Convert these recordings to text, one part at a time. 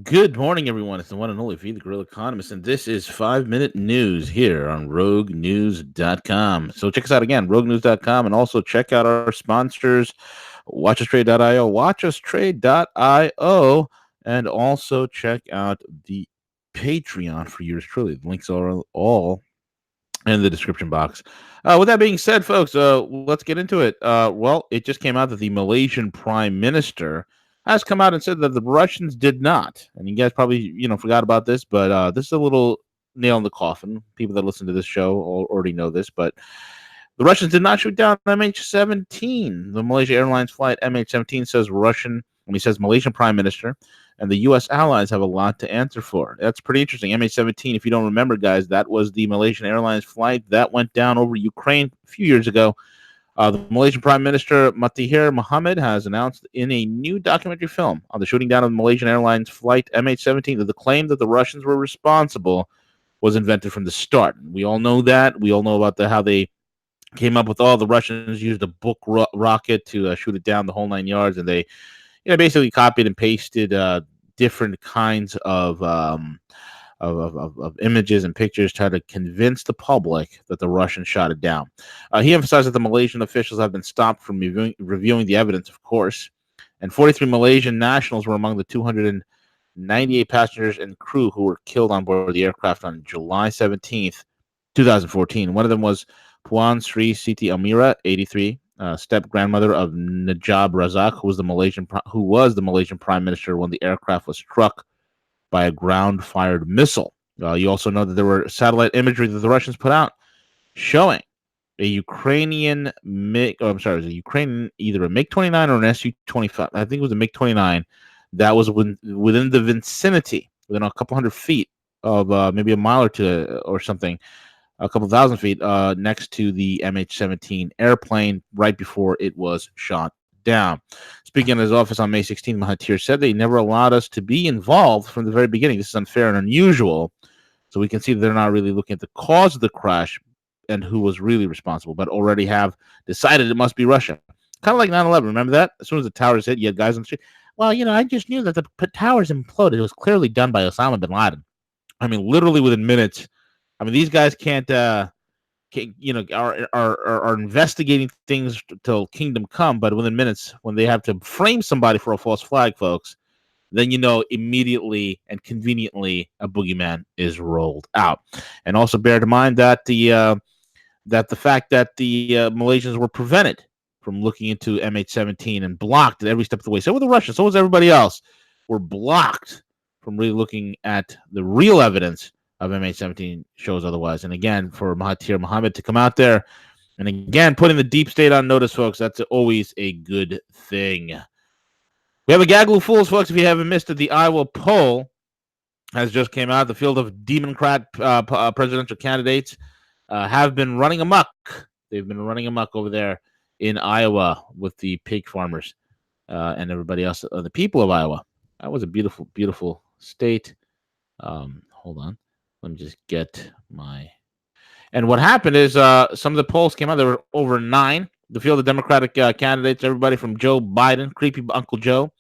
Good morning, everyone. It's the one and only V, the Guerrilla Economist, and this is 5 Minute News here on RogueNews.com. So check us out again, RogueNews.com, and also check out our sponsors, WatchUsTrade.io, WatchUsTrade.io, and also check out the Patreon for yours truly. The links are all in the description box. With that being said, folks, let's get into it. Well, it just came out that the Malaysian Prime Minister has come out and said that the Russians did not. And you guys probably, forgot about this, but this is a little nail in the coffin. People that listen to this show already know this, but the Russians did not shoot down MH17. The Malaysia Airlines flight MH17 says Russian, when he says Malaysian Prime Minister, and the U.S. allies have a lot to answer for. That's pretty interesting. MH17, if you don't remember, guys, that was the Malaysian Airlines flight that went down over Ukraine a few years ago. The Malaysian Prime Minister Mahathir Mohamad has announced in a new documentary film on the shooting down of the Malaysian Airlines flight MH17 that the claim that the Russians were responsible was invented from the start. We all know that. We all know about how they came up with all the Russians used a book rocket to shoot it down the whole 9 yards, and they basically copied and pasted different kinds of images and pictures, try to convince the public that the Russians shot it down. He emphasized that the Malaysian officials have been stopped from reviewing the evidence, of course, and 43 Malaysian nationals were among the 298 passengers and crew who were killed on board the aircraft on July 17th, 2014. One of them was Puan Sri Siti Amira, 83, step grandmother of Najib Razak, who was the Malaysian prime minister when the aircraft was struck by a ground-fired missile. You also know that there were satellite imagery that the Russians put out showing a Ukrainian Ukrainian either a MiG-29 or an Su-25. I think it was a MiG-29 that was within the vicinity, within a couple hundred feet of maybe a mile or two or something, a couple thousand feet next to the MH17 airplane right before it was shot down. Speaking in his office on May 16th, Mahathir said they never allowed us to be involved from the very beginning. This is unfair and unusual. So we can see that they're not really looking at the cause of the crash and who was really responsible, but already have decided it must be Russia. Kind of like 9/11. Remember that? As soon as the towers hit, you had guys on the street. Well, I just knew that the towers imploded. It was clearly done by Osama bin Laden. I mean, literally within minutes. I mean, these guys can't are investigating things till kingdom come, but within minutes, when they have to frame somebody for a false flag, folks, then immediately and conveniently a boogeyman is rolled out. And also bear in mind that the fact that the Malaysians were prevented from looking into MH17 and blocked at every step of the way. So were the Russians, so was everybody else, were blocked from really looking at the real evidence of MH17 shows otherwise. And again, for Mahathir Mohamad to come out there and again putting the deep state on notice, folks, that's always a good thing. We have a gaggle of fools, folks. If you haven't missed it, the Iowa poll has just came out. The field of Democrat presidential candidates have been running amok. They've been running amok over there in Iowa with the pig farmers and everybody else, the people of Iowa. That was a beautiful, beautiful state. Hold on. Let me just get my... And what happened is some of the polls came out. There were over 9. The field of Democratic candidates, everybody from Joe Biden, creepy Uncle Joe,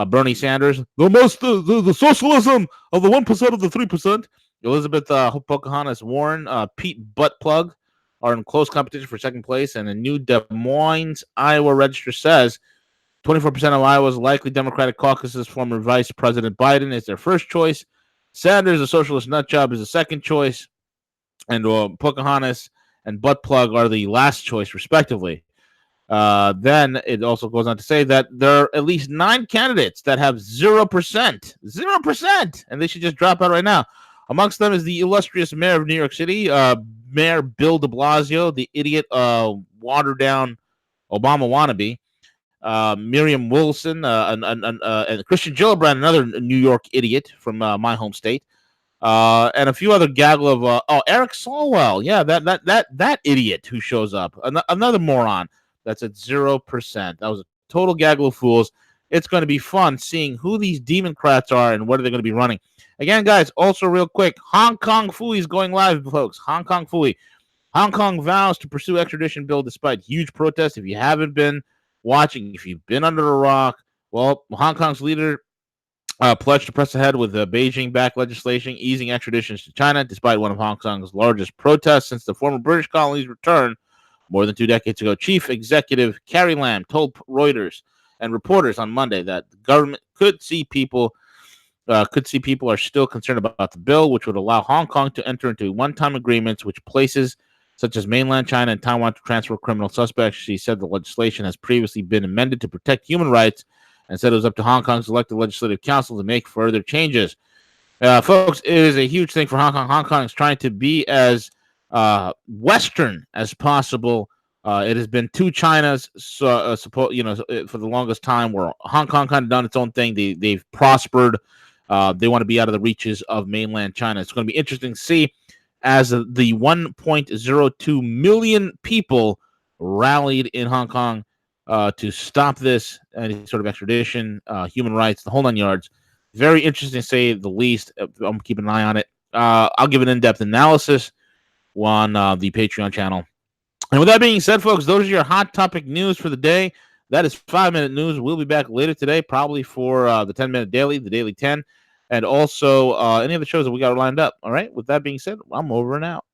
Bernie Sanders, the socialism of the 1% of the 3%, Elizabeth Pocahontas Warren, Pete Buttplug are in close competition for second place. And a new Des Moines, Iowa Register says 24% of Iowa's likely Democratic caucus's former Vice President Biden is their first choice. Sanders, a socialist nutjob, is the second choice. And Pocahontas and Buttplug are the last choice, respectively. Then it also goes on to say that there are at least 9 candidates that have 0%, and they should just drop out right now. Amongst them is the illustrious mayor of New York City, Mayor Bill de Blasio, the idiot, watered-down Obama wannabe, Miriam Wilson, and Christian Gillibrand, another New York idiot from my home state, and a few other gaggle of Eric Swalwell, yeah, that idiot who shows up, another moron that's at 0%. That was a total gaggle of fools. It's going to be fun seeing who these Democrats are and what are they going to be running. Again, guys, also real quick, Hong Kong Phooey is going live, folks. Hong Kong Phooey. Hong Kong vows to pursue extradition bill despite huge protests. If you haven't been watching, if you've been under a rock, well, Hong Kong's leader pledged to press ahead with Beijing-backed legislation easing extraditions to China, despite one of Hong Kong's largest protests since the former British colony's return more than 2 decades ago. Chief Executive Carrie Lam told Reuters and reporters on Monday that the government could see people are still concerned about the bill, which would allow Hong Kong to enter into one-time agreements which places such as mainland China and Taiwan to transfer criminal suspects. She said the legislation has previously been amended to protect human rights and said it was up to Hong Kong's elected legislative council to make further changes. Folks, it is a huge thing for Hong Kong. Hong Kong is trying to be as Western as possible. It has been two Chinas, for the longest time, where Hong Kong kind of done its own thing. They've prospered. They want to be out of the reaches of mainland China. It's going to be interesting to see as the 1.02 million people rallied in Hong Kong to stop this any sort of extradition, human rights, the whole 9 yards. Very interesting to say the least. I'm keeping an eye on it. I'll give an in-depth analysis on the Patreon channel. And with that being said, folks, those are your hot topic news for the day. That is 5-minute news. We'll be back later today, probably for the 10-minute daily, the Daily 10, and also any of the shows that we got lined up. All right. With that being said, I'm over and out.